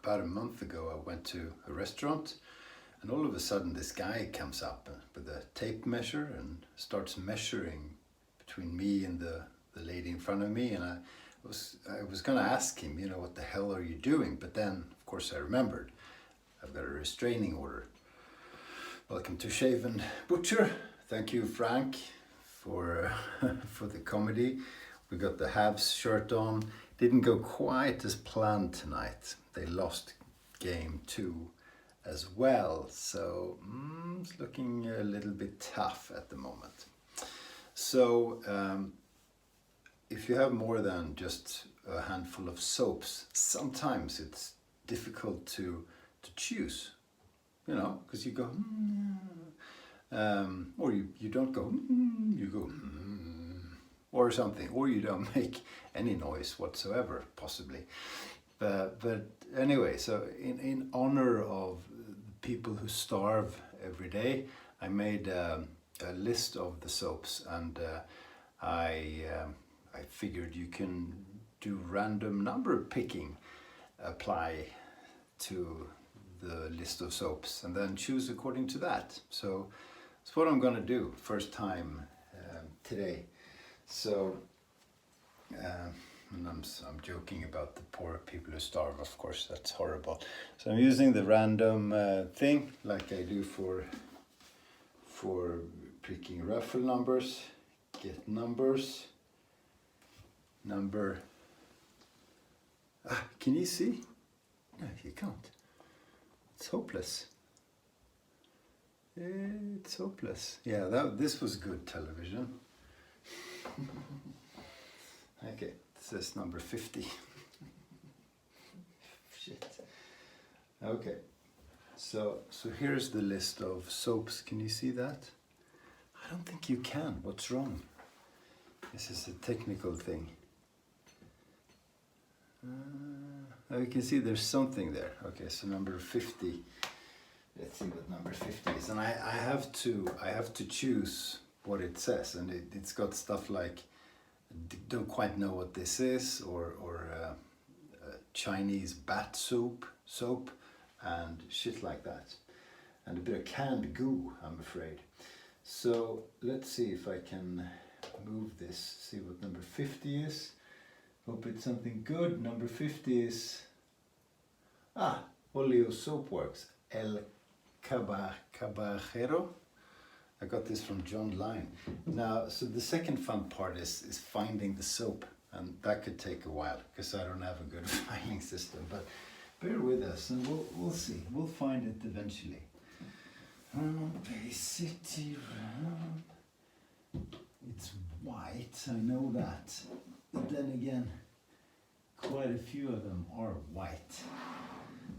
about a month ago, I went to a restaurant, and all of a sudden this guy comes up with a tape measure and starts measuring between me and the lady in front of me. And I was going to ask him, you know, what the hell are you doing? But then, of course, I remembered I've got a restraining order. Welcome to Shave&Butcher. Thank you, Frank, for the comedy. We got the Habs shirt on. Didn't go quite as planned tonight. They lost game 2 as well, so it's looking a little bit tough at the moment. So if you have more than just a handful of soaps, sometimes it's difficult to choose, you know, because you go or you don't go you go or something, or you don't make any noise whatsoever, possibly. But anyway, so in honor of people who starve every day, I made a list of the soaps, and I figured you can do random number picking, apply to the list of soaps, and then choose according to that. So that's what I'm gonna do first time today. So, and I'm joking about the poor people who starve, of course, that's horrible. So I'm using the random thing, like I do for picking raffle numbers. Get numbers. Number, can you see? No, you can't. It's hopeless. It's hopeless. Yeah, this was good television. Okay, it says number 50. Shit. Okay, so here's the list of soaps. Can you see that? I don't think you can. What's wrong? This is a technical thing. You can see there's something there. Okay, so number 50. Let's see what number 50 is. And I have to choose what it says, and it's got stuff like don't quite know what this is, or Chinese bat soap, and shit like that, and a bit of canned goo, I'm afraid. So let's see if I can move this, see what number 50 is. Hope it's something good. Number 50 is Oleo Soapworks, El Caballero. I got this from John Line. Now, so the second fun part is finding the soap, and that could take a while because I don't have a good finding system. But bear with us, and we'll see. We'll find it eventually. Bay City Round. It's white, I know that. But then again, quite a few of them are white.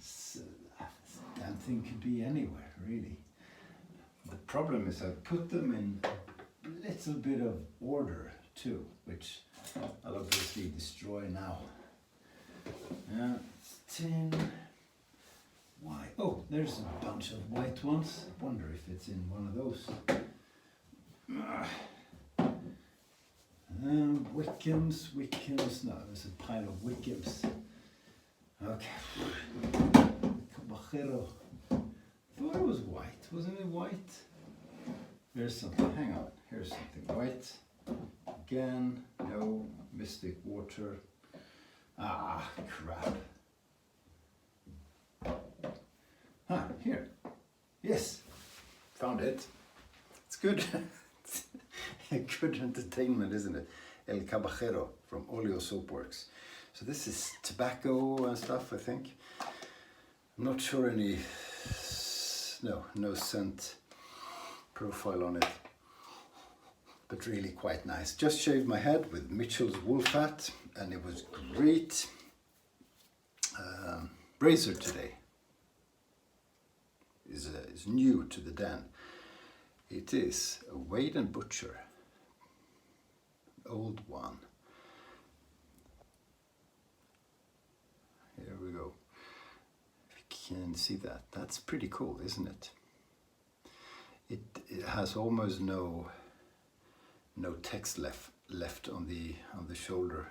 So this damn thing could be anywhere, really. The problem is I put them in a little bit of order too, which I'll obviously destroy now. Yeah, it's 10. Why? Oh, there's a bunch of white ones. I wonder if it's in one of those. Wickham's, no, there's a pile of Wickham's. Okay. Caballero. Thought it was white, wasn't it white? Here's something, hang on, here's something white. Again, no, Mystic Water. Crap. Here. Yes, found it. It's good. Good entertainment, isn't it? El Caballero from Oleo Soapworks. So this is tobacco and stuff, I think. I'm not sure any, no scent profile on it, but really quite nice. Just shaved my head with Mitchell's wool fat, and it was great. Razor today is new to the den. It is a Weck old one. Here we go. If you can see that, that's pretty cool, isn't it? It has almost no text left on the shoulder,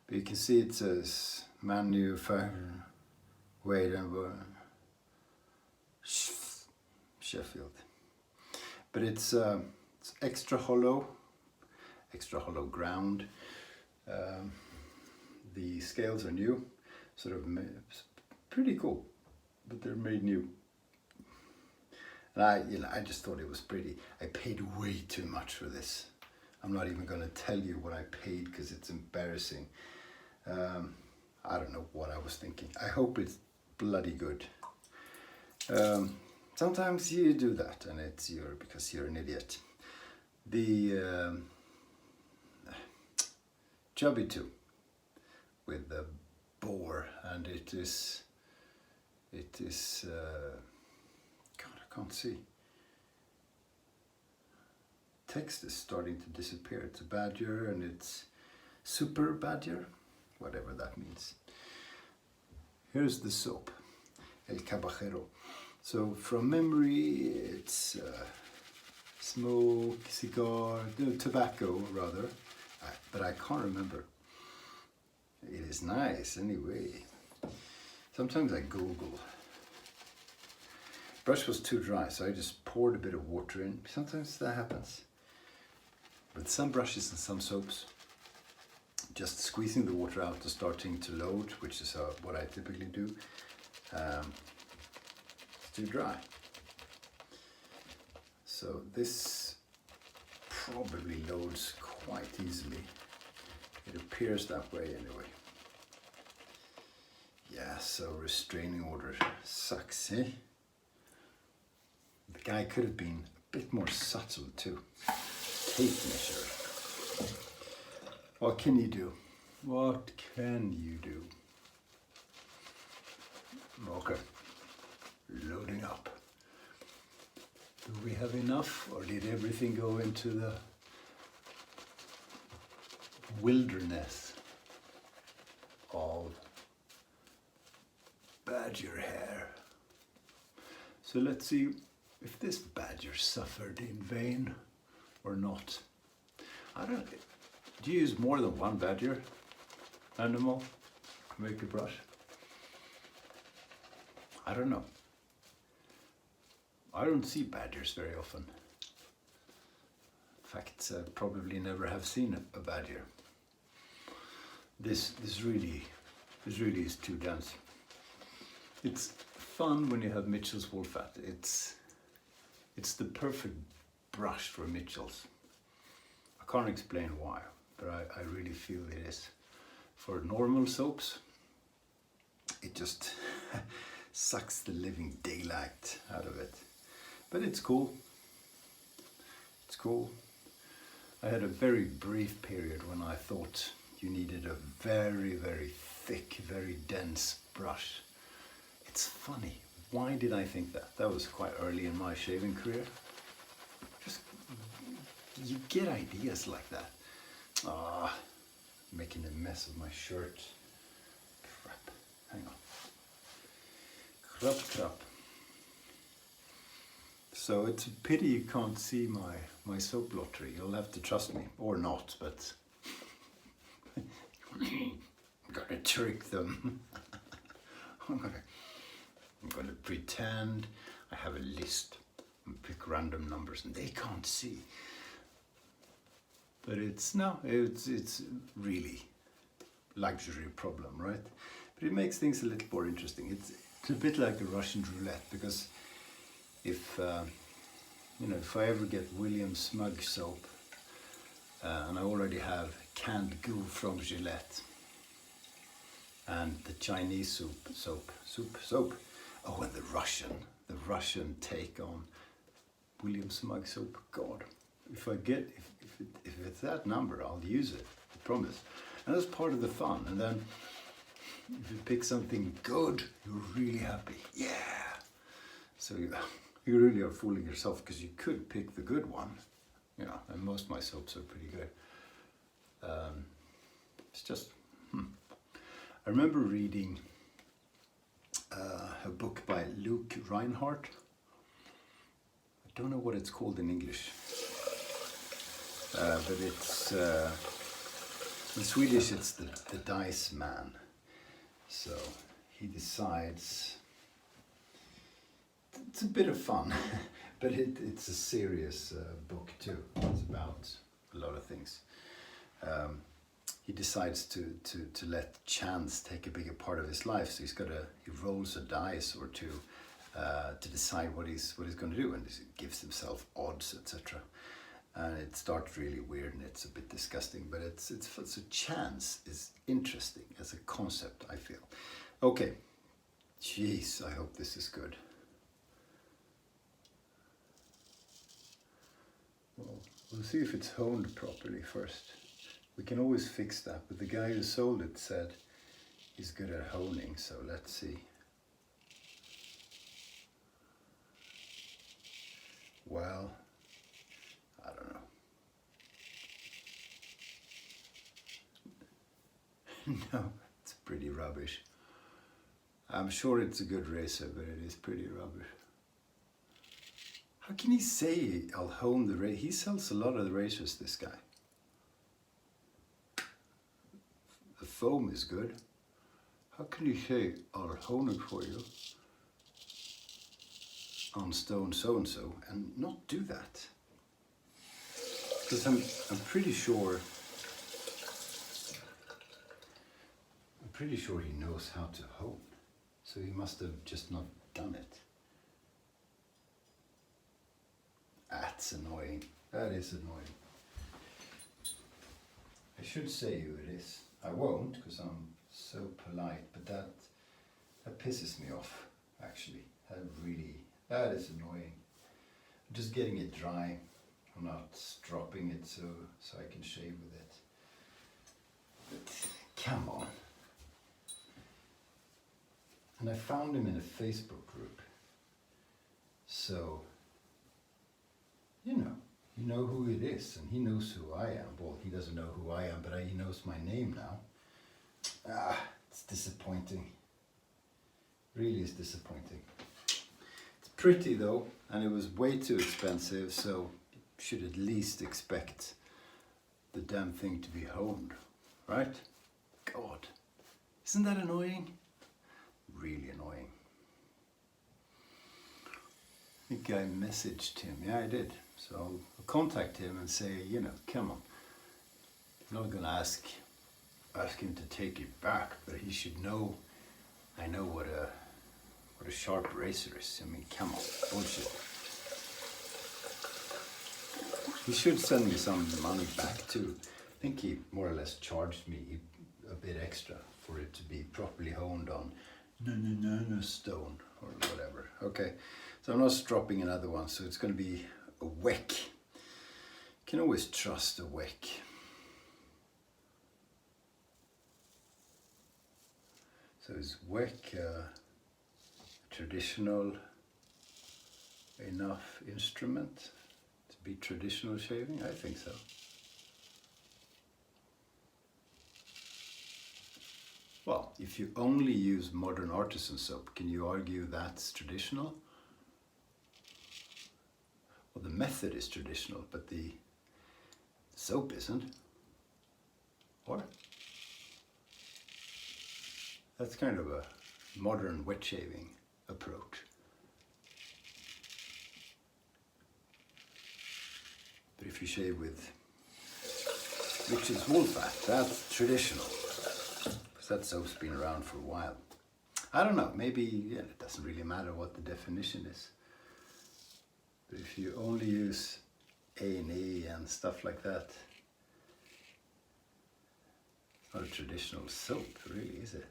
but you can see it says manufactured Wade and Sheffield. But it's extra hollow ground. The scales are new, sort of pretty cool, but they're made new. And I just thought it was pretty. I paid way too much for this. I'm not even going to tell you what I paid because it's embarrassing. I don't know what I was thinking. I hope it's bloody good. Sometimes you do that, and it's because you're an idiot. The Chubby 2 with the boar, and it is God, I can't see. Text is starting to disappear. It's a badger, and it's super badger, whatever that means. Here's the soap, El Caballero. So from memory, it's smoke, cigar, tobacco rather, but I can't remember. It is nice anyway. Sometimes I Google. Brush was too dry, so I just poured a bit of water in. Sometimes that happens. With some brushes and some soaps, just squeezing the water out to starting to load, which is what I typically do, it's too dry. So this probably loads quite easily. It appears that way anyway. Yeah, so restraining order sucks, eh? The guy could have been a bit more subtle too. Tape measure. What can you do? What can you do? Okay, loading up. Do we have enough, or did everything go into the wilderness of badger hair? So let's see if this badger suffered in vain or not. I don't. Do you use more than one badger animal to make a brush? I don't know. I don't see badgers very often. In fact, I probably never have seen a badger. This really is too dense. It's fun when you have Mitchell's Wolfat. It's the perfect brush for Mitchell's. I can't explain why, but I really feel it is. For normal soaps, it just sucks the living daylight out of it. But it's cool. It's cool. I had a very brief period when I thought you needed a very, very thick, very dense brush. It's funny. Why did I think that? That was quite early in my shaving career. Just, you get ideas like that. Making a mess of my shirt. Crap. Hang on. Crap. So it's a pity you can't see my soap lottery. You'll have to trust me, or not, but I'm gonna trick them. I'm gonna pretend I have a list and pick random numbers, and they can't see. But it's really luxury problem, right? But it makes things a little more interesting. It's a bit like the Russian roulette, because if I ever get William Smug soap, and I already have canned goo from Gillette, and the Chinese soap. Oh, and the Russian take on William Smug soap. God, if it's that number, I'll use it. I promise. And that's part of the fun. And then if you pick something good, you're really happy. Yeah. So you really are fooling yourself, because you could pick the good one. And most of my soaps are pretty good. It's just. I remember reading a book by Luke Reinhardt. I don't know what it's called in English, but it's in Swedish it's the Dice Man. So he decides, it's a bit of fun, but it's a serious book too. It's about a lot of things. He decides to let chance take a bigger part of his life. So he rolls a dice or two to decide what he's going to do, and he gives himself odds, etc. And it starts really weird and it's a bit disgusting, but it's a chance is interesting as a concept, I feel. Okay, jeez, I hope this is good. Well, we'll see if it's honed properly first. We can always fix that, but the guy who sold it said he's good at honing, so let's see. Well, I don't know. No, it's pretty rubbish. I'm sure it's a good razor, but it is pretty rubbish. How can he say I'll hone the razor? He sells a lot of the razors, this guy. The foam is good. How can you say I'll hone it for you on stone so-and-so and not do that? Because I'm pretty sure he knows how to hone. So he must have just not done it. That's annoying. That is annoying. I should say who it is. I won't, because I'm so polite, but that pisses me off, actually. That is annoying. I'm just getting it dry. I'm not stropping it so I can shave with it. But come on. And I found him in a Facebook group. So, you know who it is, and he knows who I am. Well, he doesn't know who I am, but he knows my name now. It's disappointing. Really is disappointing. It's pretty though, and it was way too expensive, so you should at least expect the damn thing to be honed, right? God, isn't that annoying? Really annoying. I think I messaged him. Yeah, I did. So I'll contact him and say, come on. I'm not going to ask him to take it back, but he should know. I know what a sharp razor is. I mean, come on, bullshit. He should send me some money back too. I think he more or less charged me a bit extra for it to be properly honed on no stone or whatever. Okay, so I'm not stropping another one, so it's going to be a Weck. You can always trust a Weck. So is Weck a traditional enough instrument to be traditional shaving? I think so. Well, if you only use modern artisan soap, can you argue that's traditional? Well, the method is traditional, but the soap isn't. Or? That's kind of a modern wet shaving approach. But if you shave with witch's wool fat, that's traditional. That soap's been around for a while. I don't know, maybe it doesn't really matter what the definition is. But if you only use A&E and stuff like that, it's not a traditional soap, really, is it?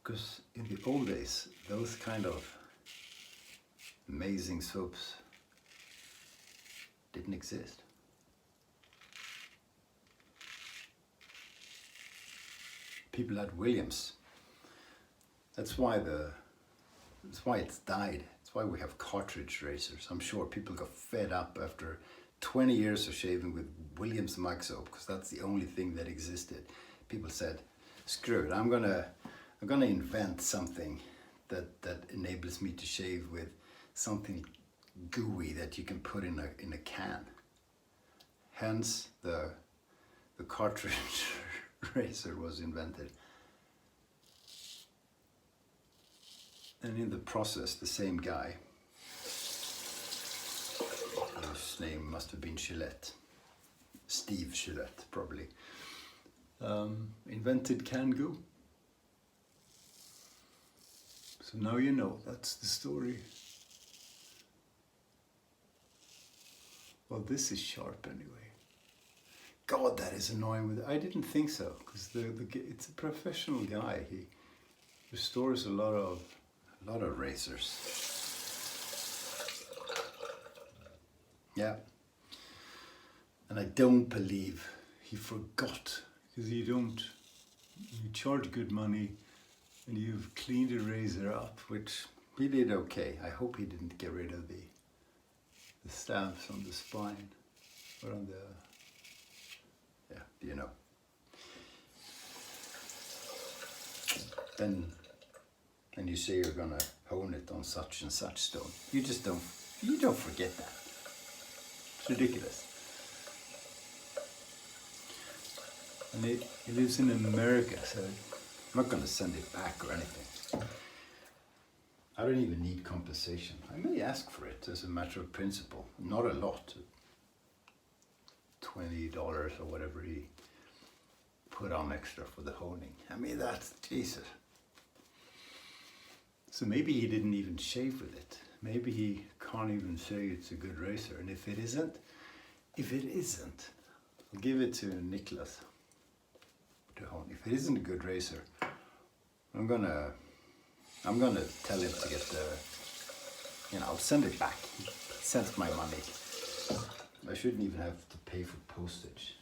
Because in the old days, those kind of amazing soaps didn't exist. People had Williams. That's why it's died. That's why we have cartridge razors. I'm sure people got fed up after 20 years of shaving with Williams mug soap, because that's the only thing that existed. People said, screw it, I'm gonna invent something that enables me to shave with something gooey that you can put in a can. Hence the cartridge razor was invented. And in the process, the same guy, whose name must have been Gillette, Steve Gillette probably, invented Kangoo. So now you know, that's the story. Well, this is sharp anyway. God, that is annoying. I didn't think so, because it's a professional guy. He restores a lot of razors. Yeah. And I don't believe he forgot, because you charge good money and you've cleaned a razor up, which he did okay. I hope he didn't get rid of the stamps on the spine or on the, yeah, you know. Then you say you're gonna hone it on such and such stone. You don't forget that. It's ridiculous. And he lives in America, so I'm not gonna send it back or anything. I don't even need compensation. I may ask for it as a matter of principle. Not a lot. $20 or whatever he put on extra for the honing. I mean, that's Jesus. So maybe he didn't even shave with it. Maybe he can't even say it's a good razor. And if it isn't, I'll give it to Nicholas to hone. If it isn't a good razor, I'm gonna tell him to get the, I'll send it back. He sends my money. I shouldn't even have to pay for postage.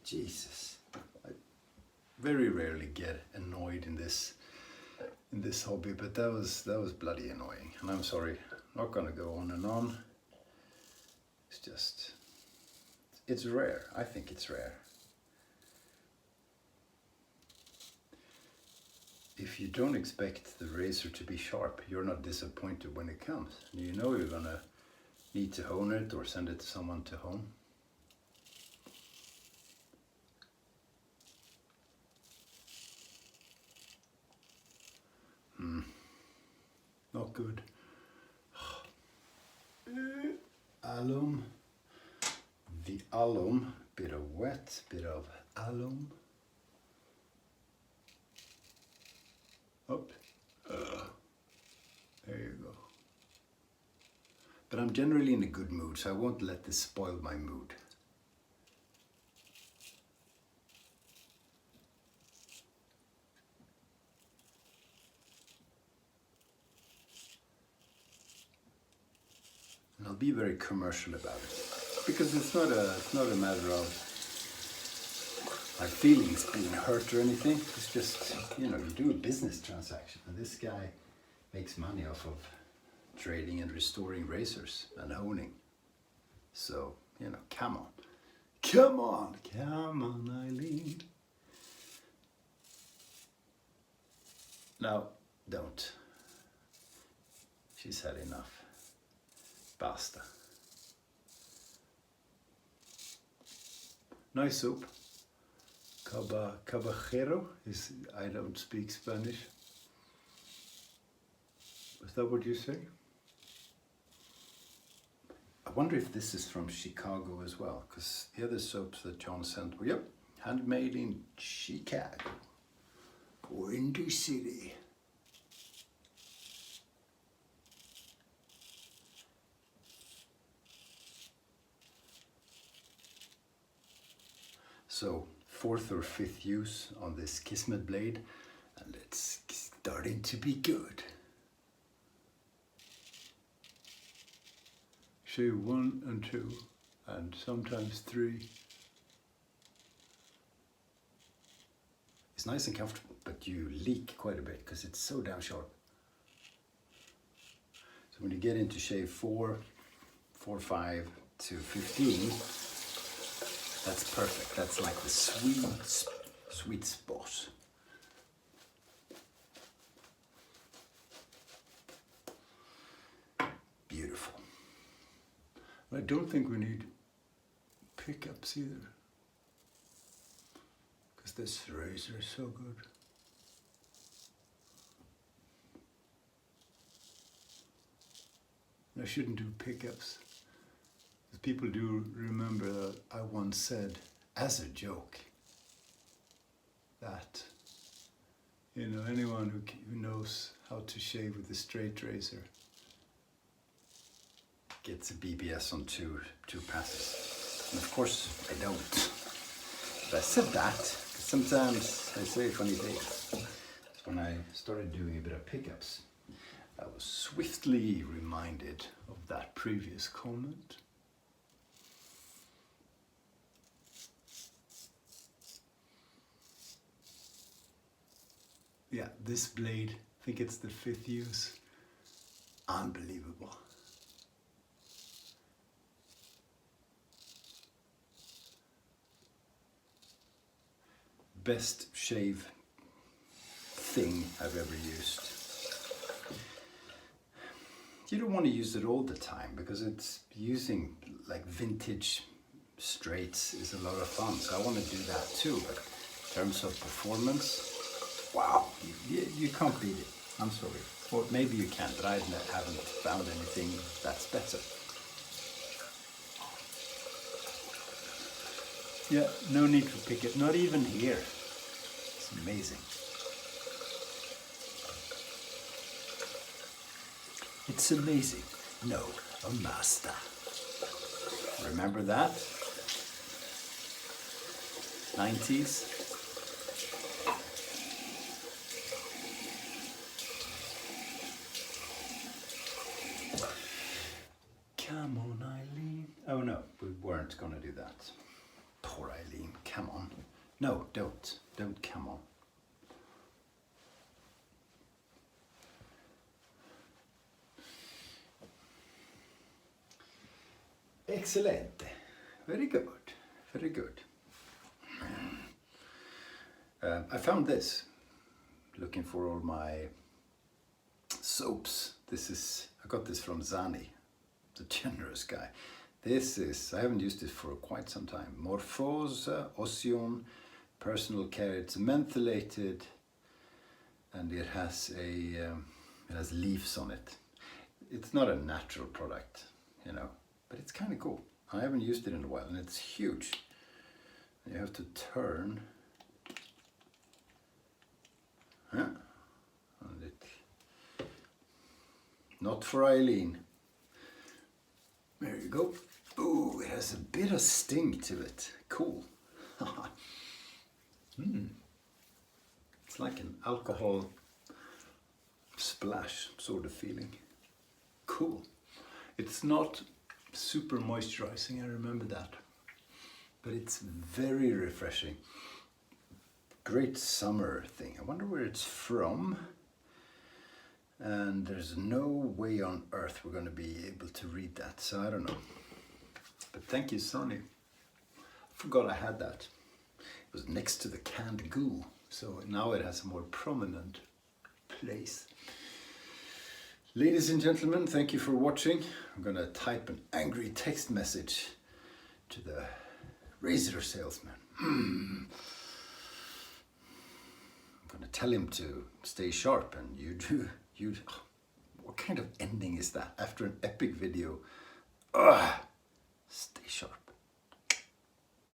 Jesus. I very rarely get annoyed in this hobby, but that was bloody annoying. And I'm sorry, I'm not gonna go on and on. It's just, it's rare. I think it's rare. If you don't expect the razor to be sharp, you're not disappointed when it comes. You know you're gonna need to hone it or send it to someone to hone. Not good. Alum. The alum, bit of wet, bit of alum. Up. There you go. But I'm generally in a good mood, so I won't let this spoil my mood. And I'll be very commercial about it, because it's not a matter of my feelings being hurt or anything. It's just, you do a business transaction, and this guy makes money off of trading and restoring razors and honing. So, come on, Eileen. No, don't. She's had enough. Basta. Nice soap. Caballero is, I don't speak Spanish. Is that what you say? I wonder if this is from Chicago as well, because the other soaps that John sent were, handmade in Chicago, Windy City. So, 4th or 5th use on this Kismet blade, and it's starting to be good. Shave 1 and 2, and sometimes 3. It's nice and comfortable, but you leak quite a bit because it's so damn sharp. So when you get into shave 4, 5 to 15, that's perfect. That's like the sweet spot. Beautiful. I don't think we need pickups either, because this razor is so good. shouldn't do pickups. People do remember that I once said, as a joke, that, you know, anyone who knows how to shave with a straight razor gets a BBS on two passes. And of course I don't. But I said that because sometimes I say funny things. When I started doing a bit of pickups, I was swiftly reminded of that previous comment. Yeah, this blade, I think it's the 5th use. Unbelievable. Best shave thing I've ever used. You don't want to use it all the time because it's using like vintage straights is a lot of fun. So I want to do that too, but in terms of performance, wow, you can't beat it. I'm sorry. Or maybe you can, but I haven't found anything that's better. Yeah, no need for picket, not even here. It's amazing. It's amazing. No, a master. Remember that? 90s? Come on, Eileen. Oh no, we weren't gonna do that. Poor Eileen, come on. No, don't come on. Excellent. Very good, very good. I found this, looking for all my soaps. I got this from Zani, the generous guy. I haven't used it for quite some time. Morphose, Ocean, personal care. It's mentholated, and it has leaves on it. It's not a natural product, you know, but it's kind of cool. I haven't used it in a while, and it's huge. You have to turn. Huh? And it. Not for Eileen. There you go. Ooh, it has a bit of sting to it. Cool. It's like an alcohol splash sort of feeling. Cool. It's not super moisturizing, I remember that. But it's very refreshing. Great summer thing. I wonder where it's from. And there's no way on earth we're going to be able to read that, so I don't know. But thank you, Sonny. I forgot I had that. It was next to the canned goo, so now it has a more prominent place. Ladies and gentlemen, thank you for watching. I'm going to type an angry text message to the razor salesman. I'm going to tell him to stay sharp, and what kind of ending is that after an epic video? Stay sharp.